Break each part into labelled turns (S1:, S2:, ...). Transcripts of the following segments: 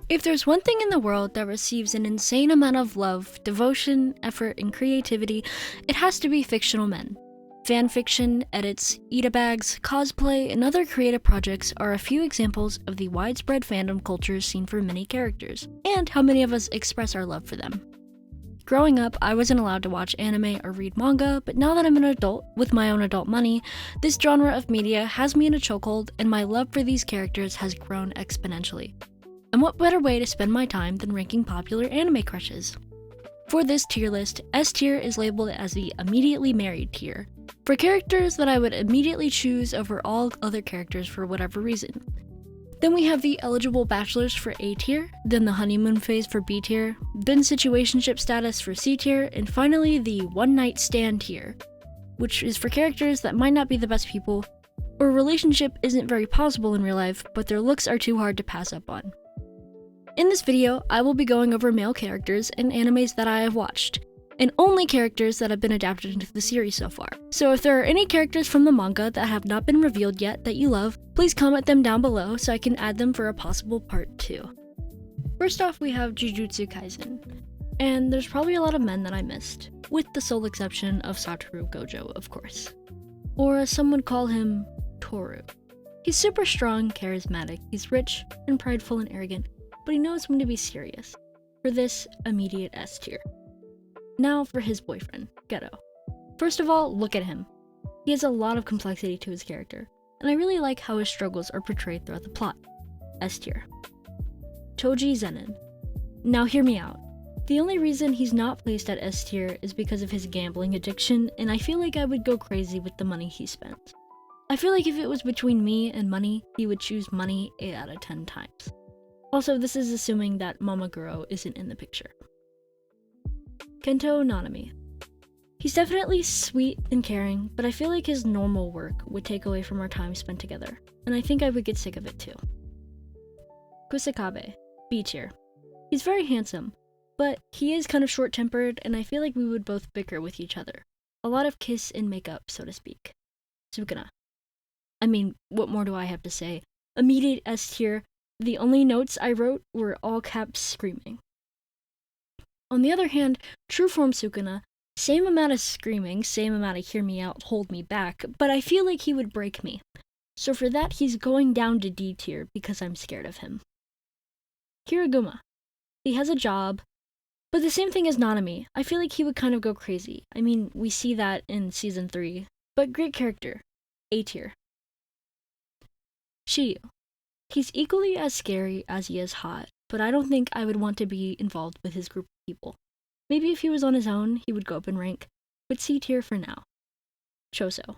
S1: If there's one thing in the world that receives an insane amount of love, devotion, effort, and creativity, it has to be fictional men. Fanfiction, edits, eat-a-bags, cosplay, and other creative projects are a few examples of the widespread fandom culture seen for many characters, and how many of us express our love for them. Growing up, I wasn't allowed to watch anime or read manga, but now that I'm an adult with my own adult money, this genre of media has me in a chokehold, and my love for these characters has grown exponentially. And what better way to spend my time than ranking popular anime crushes? For this tier list, S tier is labeled as the immediately married tier, for characters that I would immediately choose over all other characters for whatever reason. Then we have the eligible bachelors for A tier, then the honeymoon phase for B tier, then situationship status for C tier, and finally the one night stand tier, which is for characters that might not be the best people, or a relationship isn't very possible in real life, but their looks are too hard to pass up on. In this video, I will be going over male characters and animes that I have watched, and only characters that have been adapted into the series so far. So if there are any characters from the manga that have not been revealed yet that you love, please comment them down below so I can add them for a possible part 2. First off, we have Jujutsu Kaisen, and there's probably a lot of men that I missed, with the sole exception of Satoru Gojo, of course. Or as some would call him, Toru. He's super strong, charismatic, he's rich, and prideful and arrogant, but he knows when to be serious. For this, immediate S tier. Now for his boyfriend, Geto. First of all, look at him. He has a lot of complexity to his character, and I really like how his struggles are portrayed throughout the plot. S tier. Toji Zenin. Now hear me out. The only reason he's not placed at S tier is because of his gambling addiction, and I feel like I would go crazy with the money he spent. I feel like if it was between me and money, he would choose money 8 out of 10 times. Also, this is assuming that Momoguro isn't in the picture. Kento Nanami. He's definitely sweet and caring, but I feel like his normal work would take away from our time spent together, and I think I would get sick of it too. Kusakabe, B tier. He's very handsome, but he is kind of short-tempered, and I feel like we would both bicker with each other. A lot of kiss and makeup, so to speak. Sukuna. I mean, what more do I have to say? Immediate S tier. The only notes I wrote were all caps screaming. On the other hand, true form Sukuna, same amount of screaming, same amount of hear me out, hold me back, but I feel like he would break me. So for that, he's going down to D tier because I'm scared of him. Kiriguma. He has a job, but the same thing as Nanami. I feel like he would kind of go crazy. I mean, we see that in season 3, but great character. A tier. Shiyu. He's equally as scary as he is hot, but I don't think I would want to be involved with his group of people. Maybe if he was on his own, he would go up in rank, but C tier for now. Choso.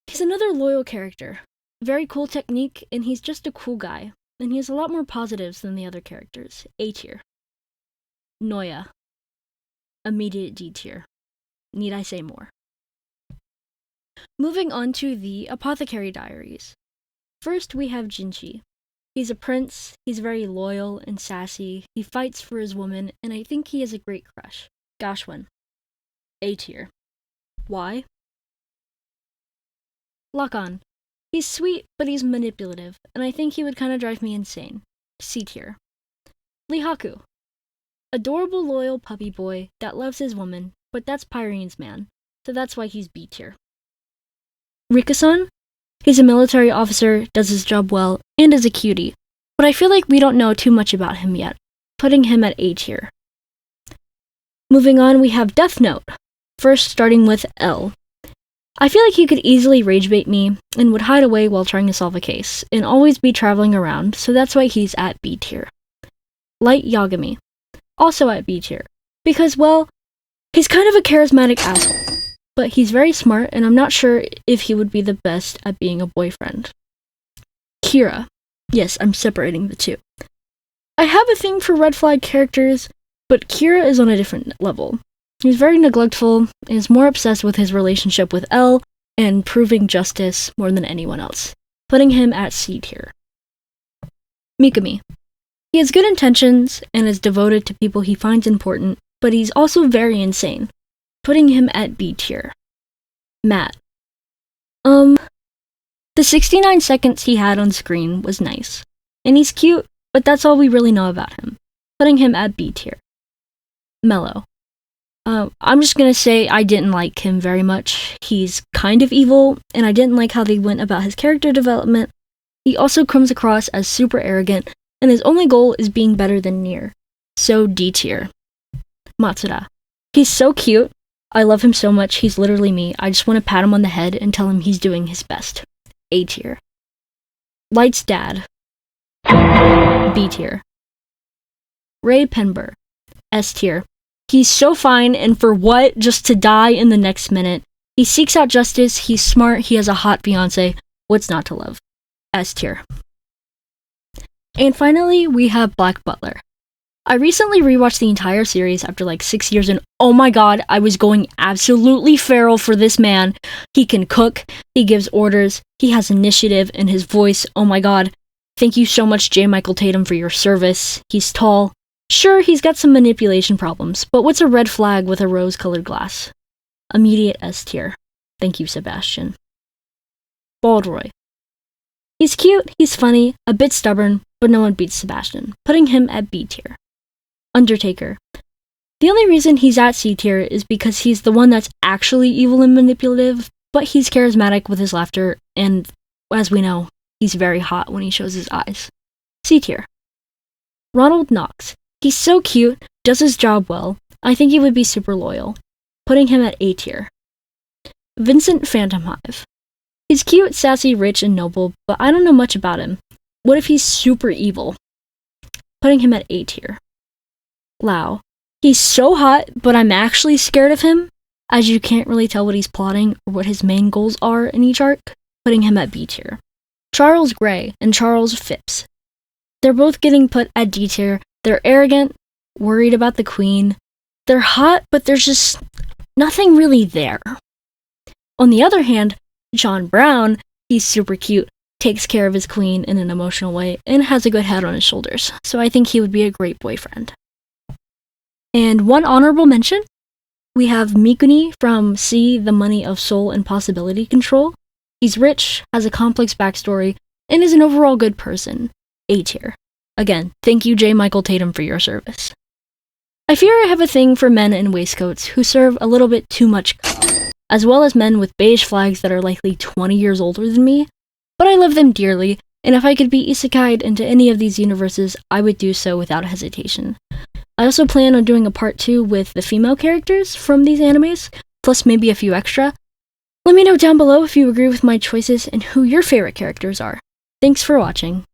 S1: He's another loyal character. Very cool technique, and he's just a cool guy, and he has a lot more positives than the other characters. A tier. Noya. Immediate D tier. Need I say more? Moving on to the Apothecary Diaries. First, we have Jinchi. He's a prince, he's very loyal and sassy, he fights for his woman, and I think he has a great crush. Gashwin. A tier. Why? Lock-on. He's sweet, but he's manipulative, and I think he would kind of drive me insane. C tier. Lihaku. Adorable, loyal puppy boy that loves his woman, but that's Pyrene's man, so that's why he's B tier. Rika-san? He's a military officer, does his job well, and is a cutie, but I feel like we don't know too much about him yet, putting him at A tier. Moving on, we have Death Note. First, starting with L. I feel like he could easily rage bait me, and would hide away while trying to solve a case, and always be traveling around, so that's why he's at B tier. Light Yagami. Also at B tier, because, well, he's kind of a charismatic asshole. But he's very smart, and I'm not sure if he would be the best at being a boyfriend. Kira. Yes, I'm separating the two. I have a thing for red flag characters, but Kira is on a different level. He's very neglectful, and is more obsessed with his relationship with L, and proving justice more than anyone else, putting him at C tier. Mikami. He has good intentions, and is devoted to people he finds important, but he's also very insane, putting him at B tier. Matt. The 69 seconds he had on screen was nice. And he's cute, but that's all we really know about him, putting him at B tier. Mellow. I'm just gonna say I didn't like him very much. He's kind of evil, and I didn't like how they went about his character development. He also comes across as super arrogant, and his only goal is being better than Nier. So D tier. Matsuda. He's so cute. I love him so much, he's literally me. I just want to pat him on the head and tell him he's doing his best. A tier. Light's dad. B tier. Ray Penber. S tier. He's so fine, and for what? Just to die in the next minute. He seeks out justice, he's smart, he has a hot fiancé. What's not to love? S tier. And finally, we have Black Butler. I recently rewatched the entire series after like 6 years, and oh my god, I was going absolutely feral for this man. He can cook, he gives orders, he has initiative, and his voice, oh my god. Thank you so much, J. Michael Tatum, for your service. He's tall. Sure, he's got some manipulation problems, but what's a red flag with a rose-colored glass? Immediate S tier. Thank you, Sebastian. Baldroy. He's cute, he's funny, a bit stubborn, but no one beats Sebastian, putting him at B tier. Undertaker. The only reason he's at C tier is because he's the one that's actually evil and manipulative, but he's charismatic with his laughter, and as we know, he's very hot when he shows his eyes. C tier. Ronald Knox. He's so cute, does his job well. I think he would be super loyal, putting him at A tier. Vincent Phantomhive. He's cute, sassy, rich, and noble, but I don't know much about him. What if he's super evil? Putting him at A tier. Lau. He's so hot, but I'm actually scared of him, as you can't really tell what he's plotting or what his main goals are in each arc, putting him at B tier. Charles Gray and Charles Phipps. They're both getting put at D tier. They're arrogant, worried about the queen. They're hot, but there's just nothing really there. On the other hand, John Brown, he's super cute, takes care of his queen in an emotional way, and has a good head on his shoulders, so I think he would be a great boyfriend. And one honorable mention, we have Mikuni from See the Money of Soul and Possibility Control. He's rich, has a complex backstory, and is an overall good person. A tier. Again, thank you, J. Michael Tatum, for your service. I fear I have a thing for men in waistcoats who serve a little bit too much God, as well as men with beige flags that are likely 20 years older than me, but I love them dearly, and if I could be isekai'd into any of these universes, I would do so without hesitation. I also plan on doing a part 2 with the female characters from these animes, plus maybe a few extra. Let me know down below if you agree with my choices and who your favorite characters are. Thanks for watching.